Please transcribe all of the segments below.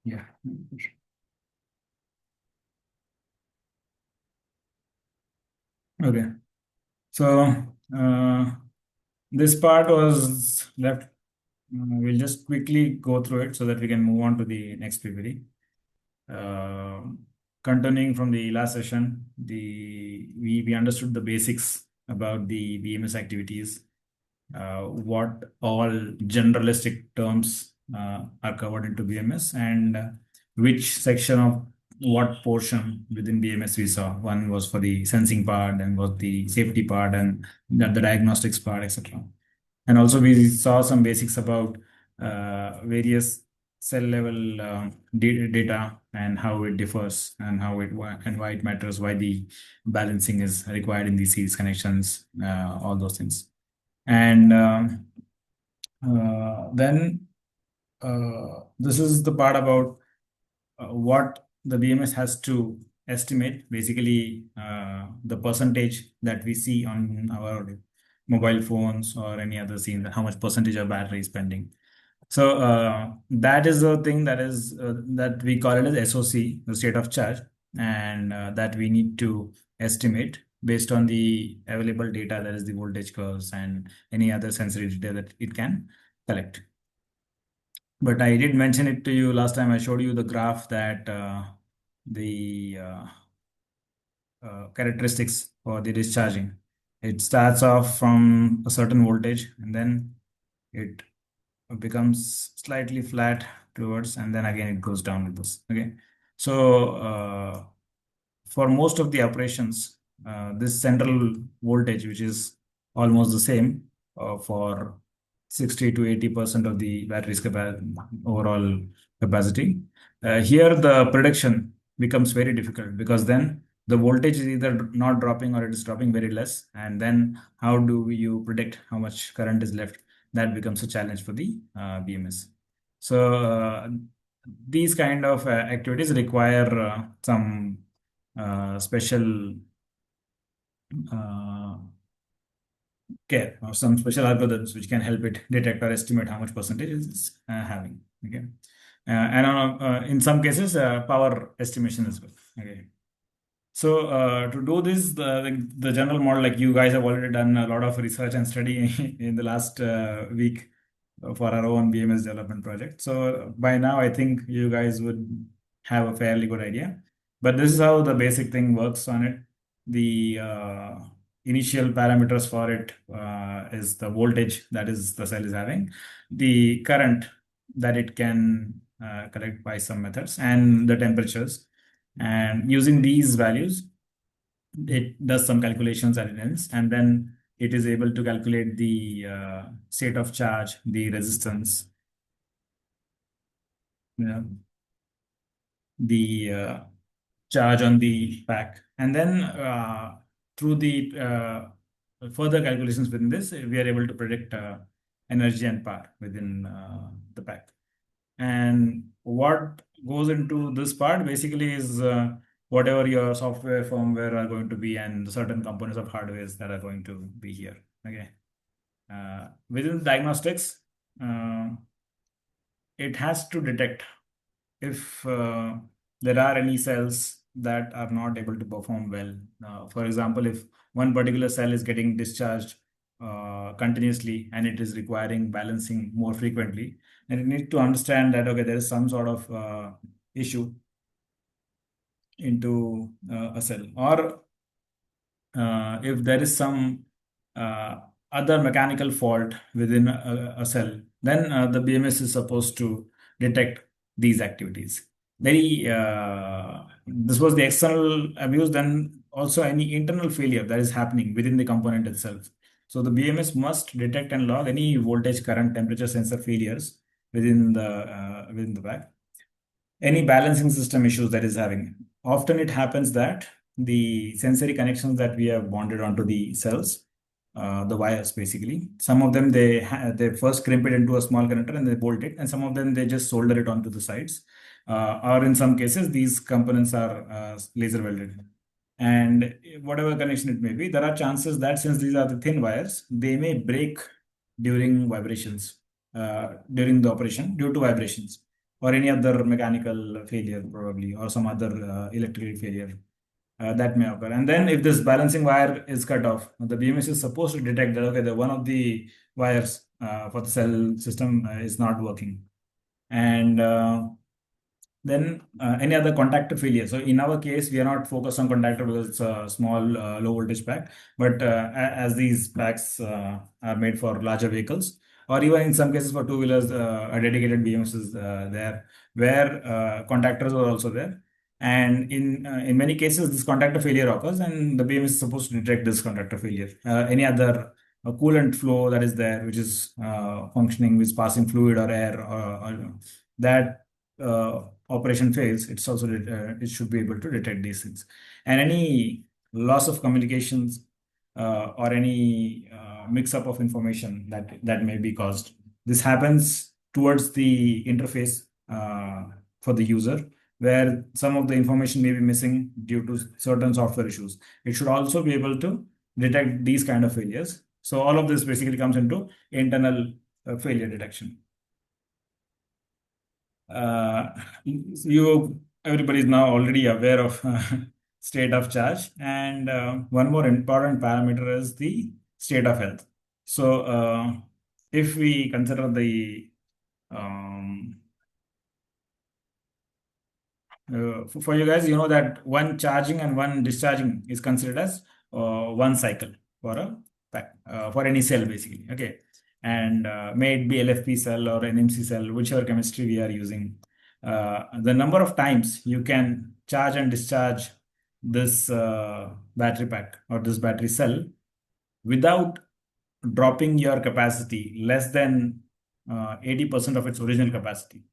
Yeah. Okay. So this part was left. We'll just quickly go through it so that we can move on to the next PPT. Uh, Continuing from the last session, we understood the basics about the BMS activities, what all generalistic terms are covered into BMS, and which section of what portion within BMS we saw. One was for the sensing part, and was the safety part, and the diagnostics part, etc. And also we saw some basics about various cell level data and how it differs and and why it matters, why the balancing is required in these series connections, all those things. And then this is the part about what the BMS has to estimate, basically the percentage that we see on our mobile phones or any other scene, how much percentage of battery is spending. So that is the thing that we call it as SOC, the state of charge, and that we need to estimate based on the available data, that is the voltage curves and any other sensory data that it can collect. But I did mention it to you last time. I showed you the graph that the characteristics for the discharging. It starts off from a certain voltage and then it becomes slightly flat towards, and then again it goes down with this. Okay. So for most of the operations, this central voltage, which is almost the same for 60 to 80% of the battery's overall capacity. Here, the prediction becomes very difficult because then the voltage is either not dropping or it is dropping very less. And then how do you predict how much current is left? That becomes a challenge for the BMS. So these kind of activities require some special uh, care or some special algorithms which can help it detect or estimate how much percentage it's having. Okay, and in some cases, power estimation as well. Okay. So to do this, the general model, like you guys have already done a lot of research and study in the last week for our own BMS development project. So by now, I think you guys would have a fairly good idea. But this is how the basic thing works on it. The initial parameters for it is the voltage that is the cell is having, the current that it can collect by some methods, and the temperatures. And using these values, it does some calculations at ends, and then it is able to calculate the state of charge, the resistance, you know, the charge on the pack. And then through the further calculations within this, we are able to predict energy and power within the pack. And what goes into this part basically is whatever your software, firmware are going to be, and certain components of hardware that are going to be here. Okay. Within diagnostics, uh, it has to detect if there are any cells that are not able to perform well. For example, if one particular cell is getting discharged continuously and it is requiring balancing more frequently, and you need to understand that, okay, there is some sort of issue into a cell, or if there is some uh, other mechanical fault within a cell, then the BMS is supposed to detect these activities. This was the external abuse, then also any internal failure that is happening within the component itself. So the BMS must detect and log any voltage, current, temperature sensor failures within the bag, any balancing system issues that is having. Often it happens that the sensory connections that we have bonded onto the cells, the wires basically, some of them they first crimp it into a small connector and they bolt it, and some of them they just solder it onto the sides, or in some cases these components are laser welded. And whatever connection it may be, there are chances that since these are the thin wires, they may break during vibrations, during the operation due to vibrations. or any other mechanical failure probably, or some other electrical failure that may occur. And then if this balancing wire is cut off, the BMS is supposed to detect that, okay, the one of the wires for the cell system is not working. And then any other contactor failure. So in our case, we are not focused on contactor because it's a small low voltage pack. But as these packs are made for larger vehicles, or even in some cases for two-wheelers, a dedicated BMS is there, where contactors are also there. And in many cases, this contactor failure occurs, and the BMS is supposed to detect this contactor failure. Any other coolant flow that is there, which is functioning, which is passing fluid or air, or that operation fails, it should be able to detect these things. And any loss of communications or any mix-up of information that may be caused. This happens towards the interface for the user, where some of the information may be missing due to certain software issues. It should also be able to detect these kind of failures. So all of this basically comes into internal failure detection. uh, you Everybody is now already aware of state of charge, and one more important parameter is the state of health. So if we consider the um, for you guys, you know that one charging and one discharging is considered as one cycle for a pack, for any cell basically. Okay, and may it be LFP cell or NMC cell, whichever chemistry we are using, the number of times you can charge and discharge this battery pack or this battery cell without dropping your capacity less than 80% of its original capacity.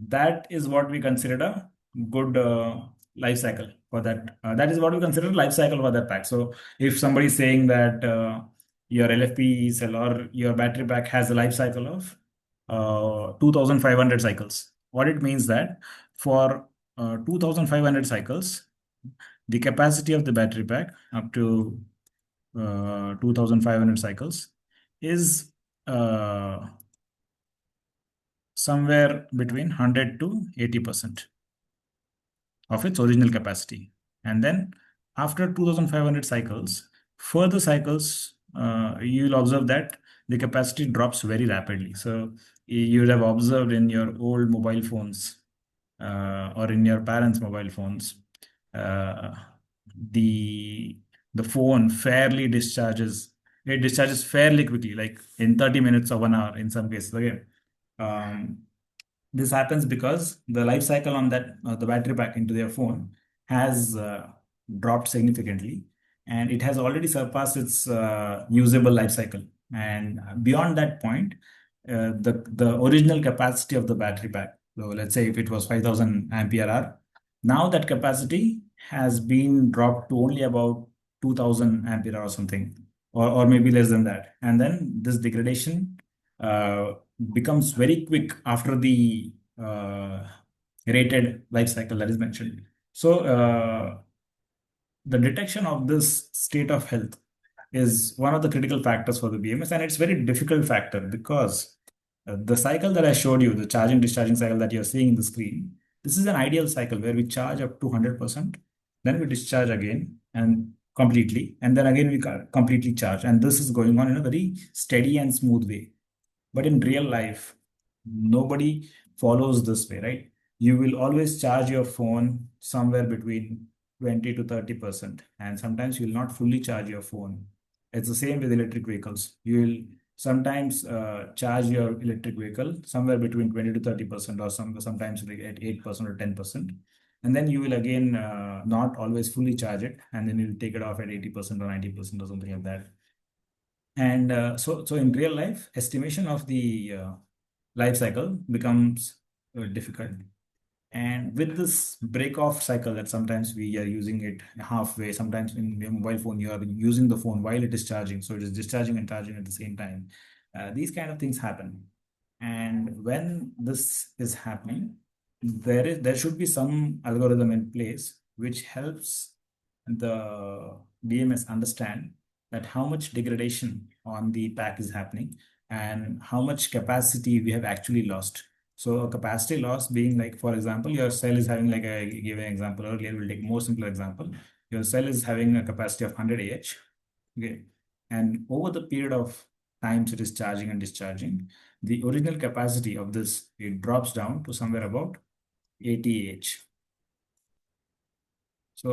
That is what we consider a good life cycle for that. That is what we consider life cycle for that pack. So if somebody is saying that your LFP cell or your battery pack has a life cycle of 2500 cycles, what it means that for 2500 cycles, the capacity of the battery pack up to 2500 cycles is uh, somewhere between 100 to 80% of its original capacity. And then after 2500 cycles, further cycles, you'll observe that the capacity drops very rapidly. So you would have observed in your old mobile phones or in your parents' mobile phones, uh, the the phone fairly discharges. It discharges fairly quickly, like in 30 minutes or 1 hour in some cases. Okay. Um, this happens because the life cycle on that the battery pack into their phone has dropped significantly, and it has already surpassed its usable life cycle. And beyond that point, the original capacity of the battery pack. So let's say if it was 5000 ampere hour, now that capacity has been dropped to only about 2000 ampere hour or something, or maybe less than that. And then this degradation uh, becomes very quick after the rated life cycle that is mentioned. So the detection of this state of health is one of the critical factors for the BMS, and it's very difficult factor because the cycle that I showed you, the charging discharging cycle that you're seeing in the screen, this is an ideal cycle where we charge up to 100%, then we discharge again and completely, and then again we completely charge, and this is going on in a very steady and smooth way. But in real life, nobody follows this way, right? You will always charge your phone somewhere between 20 to 30%. And sometimes you will not fully charge your phone. It's the same with electric vehicles. You will sometimes charge your electric vehicle somewhere between 20 to 30%, or sometimes like at 8% or 10%. And then you will again not always fully charge it. And then you'll take it off at 80% or 90% or something like that. And so in real life, estimation of the life cycle becomes difficult. And with this break off cycle that sometimes we are using it halfway, sometimes in your mobile phone, you are using the phone while it is charging. So it is discharging and charging at the same time. These kind of things happen. And when this is happening, there should be some algorithm in place which helps the BMS understand that how much degradation on the pack is happening and how much capacity we have actually lost. So a capacity loss being like, for example, your cell is having, like I gave an example earlier, we'll take more simpler example. Your cell is having a capacity of 100 Ah. Okay. And over the period of times it is charging and discharging, the original capacity of this, it drops down to somewhere about 80 Ah. So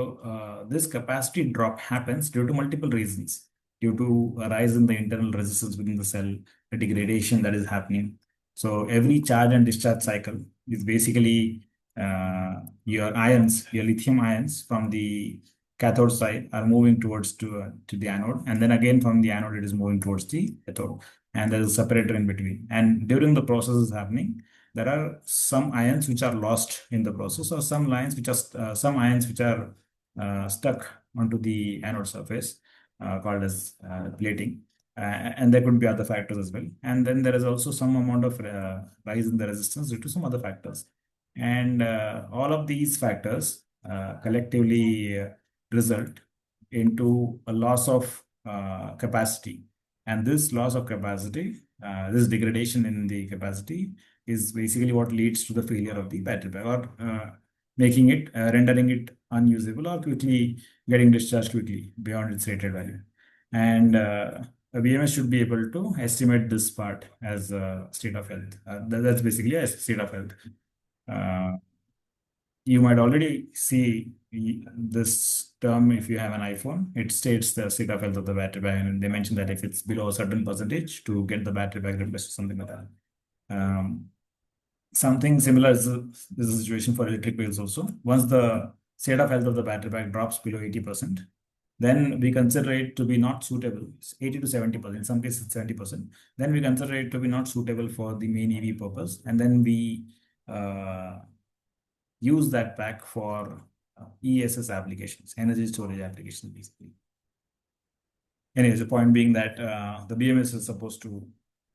this capacity drop happens due to multiple reasons, due to a rise in the internal resistance within the cell, the degradation that is happening. So every charge and discharge cycle is basically your ions, your lithium ions from the cathode side are moving towards to the anode, and then again from the anode it is moving towards the cathode, and there is a separator in between. And during the process is happening, there are some ions which are lost in the process, or some ions which are stuck onto the anode surface, called as plating. And there could be other factors as well. And then there is also some amount of rise in the resistance due to some other factors. And all of these factors collectively result into a loss of capacity. And this loss of capacity, this degradation in the capacity, is basically what leads to the failure of the battery pack, or making it, rendering it unusable, or quickly getting discharged quickly beyond its rated value. And a BMS should be able to estimate this part as a state of health. That's basically a state of health. Uh, you might already see this term if you have an iPhone. It states the state of health of the battery pack, and they mention that if it's below a certain percentage, to get the battery pack replaced or something like that. Something similar is the situation for electric vehicles also. Once the state of health of the battery pack drops below 80%, then we consider it to be not suitable. It's 80 to 70%, in some cases 70%. Then we consider it to be not suitable for the main EV purpose. And then we use that pack for ESS applications, energy storage applications, basically. Anyways, the point being that the BMS is supposed to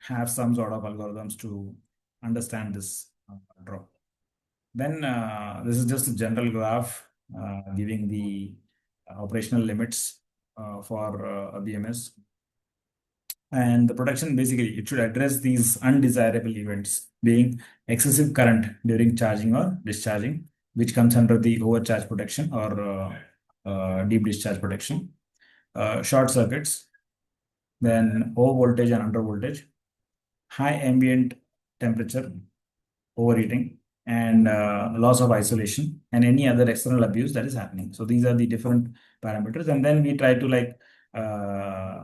have some sort of algorithms to understand this drop. Then this is just a general graph giving the operational limits for a BMS. And the protection, basically, it should address these undesirable events, being excessive current during charging or discharging, which comes under the overcharge protection, or deep discharge protection. Short circuits, then over voltage and under voltage, high ambient temperature, overheating, and loss of isolation, and any other external abuse that is happening. So these are the different parameters, and then we try to, like,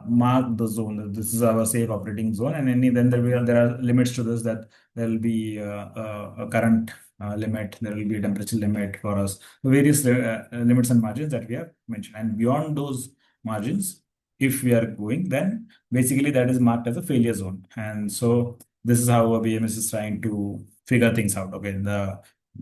mark the zone. This is our safe operating zone, and then there are limits to this, that there will be a current limit, there will be a temperature limit for us, various limits and margins that we have mentioned. And beyond those margins, if we are going, then basically that is marked as a failure zone. And so this is how a BMS is trying to figure things out. Okay, the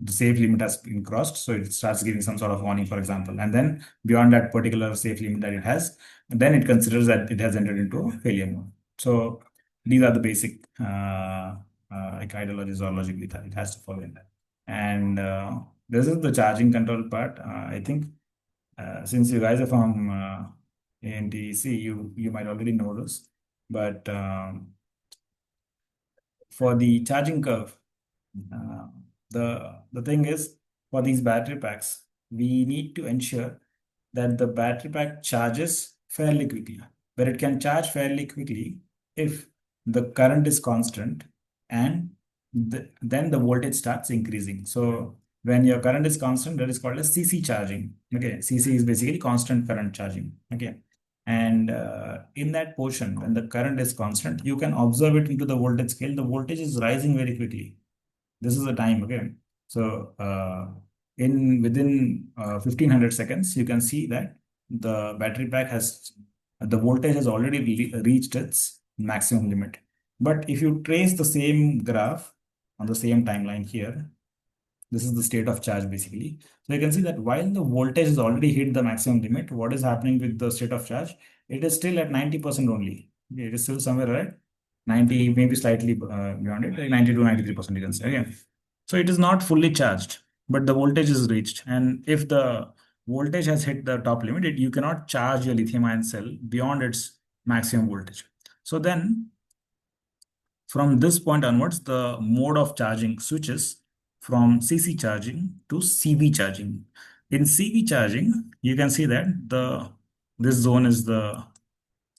safe limit has been crossed, so it starts giving some sort of warning, for example. And then beyond that particular safe limit that it has, then it considers that it has entered into a failure mode. So these are the basic like ideologies or logic that it has to follow in that. And this is the charging control part. I think since you guys are from ANTC, you might already know this, but for the charging curve, uh, the thing is, for these battery packs, we need to ensure that the battery pack charges fairly quickly. But it can charge fairly quickly if the current is constant, and then the voltage starts increasing. So when your current is constant, that is called as CC charging. Okay, CC is basically constant current charging. Okay. And in that portion, when the current is constant, you can observe it into the voltage scale. The voltage is rising very quickly. This is the time. Okay. So in within 1500 seconds, you can see that the voltage has already reached its maximum limit. But if you trace the same graph on the same timeline here, this is the state of charge, basically. So you can see that while the voltage has already hit the maximum limit, what is happening with the state of charge? It is still at 90% only. It is still somewhere at 90, maybe slightly beyond it, like 90 to 93%, you can say. Okay. So it is not fully charged, but the voltage is reached. And if the voltage has hit the top limit, you cannot charge your lithium ion cell beyond its maximum voltage. So then From this point onwards, the mode of charging switches from CC charging to CV charging. In CV charging, you can see that this zone is the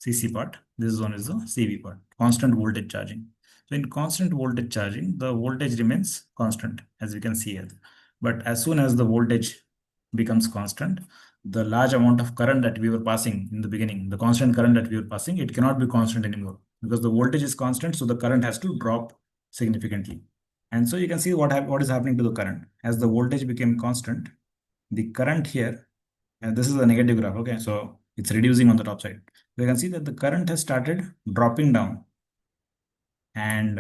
CC part, this zone is the CV part, constant voltage charging. So in constant voltage charging, the voltage remains constant, as we can see here. But as soon as the voltage becomes constant, the large amount of current that we were passing in the beginning, the constant current that we were passing, it cannot be constant anymore because the voltage is constant, so the current has to drop significantly. And so you can see what is happening to the current. As the voltage became constant, the current here, and this is a negative graph, okay, so it's reducing on the top side. So you can see that the current has started dropping down, and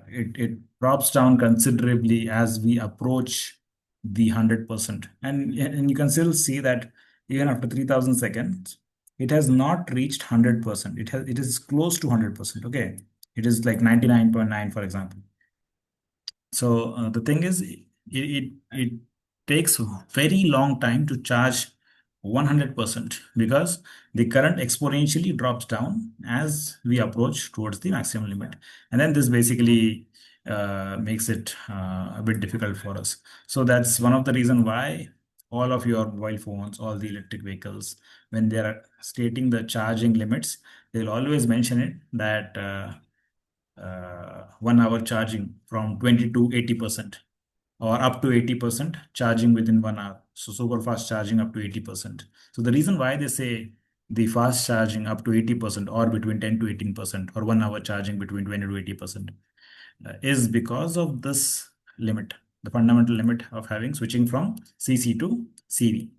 it drops down considerably as we approach the 100%. And you can still see that even after 3000 seconds, it has not reached 100%. It is close to 100%. Okay, it is like 99.9, for example. So the thing is, it takes very long time to charge 100% because the current exponentially drops down as we approach towards the maximum limit. And then this basically makes it a bit difficult for us. So that's one of the reason why all of your mobile phones, all the electric vehicles, when they are stating the charging limits, they'll always mention it that 1 hour charging from 20 to 80% or up to 80% charging within 1 hour. So super fast charging up to 80%. So the reason why they say the fast charging up to 80% or between 10 to 18% or 1 hour charging between 20 to 80% is because of this limit, the fundamental limit of having switching from CC to CV.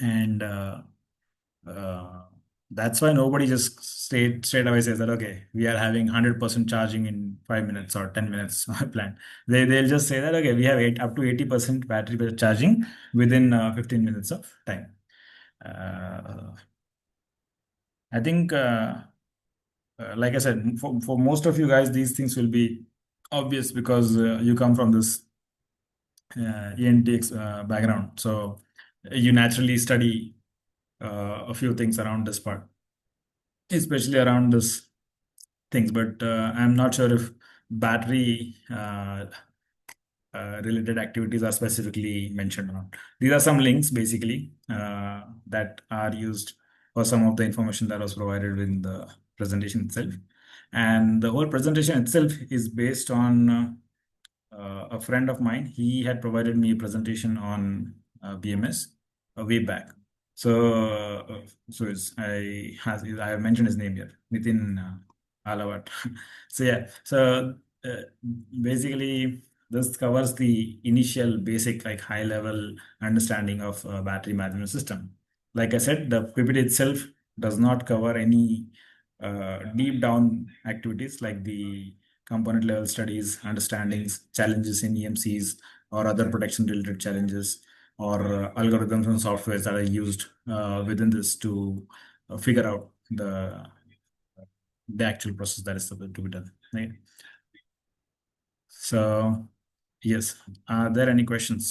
And uh, that's why nobody just straight away says that, okay, we are having 100% charging in 5 minutes or 10 minutes plan. They'll just say that, okay, we have up to 80% battery charging within 15 minutes of time. Uh, I think, like I said, for most of you guys, these things will be obvious because you come from this ENTX background. So you naturally study a few things around this part, especially around this things, but I'm not sure if battery related activities are specifically mentioned or not. These are some links basically that are used for some of the information that was provided in the presentation itself. And the whole presentation itself is based on a friend of mine. He had provided me a presentation on BMS a way back. I have mentioned his name here, Nitin Alawat. So yeah, so uh, basically this covers the initial basic like high level understanding of battery management system. Like I said, the PPT itself does not cover any deep down activities like the component level studies, understandings, challenges in EMCs or other protection related challenges or algorithms and softwares that are used within this to figure out the actual process that is supposed to be done. Right? So, yes, are there any questions?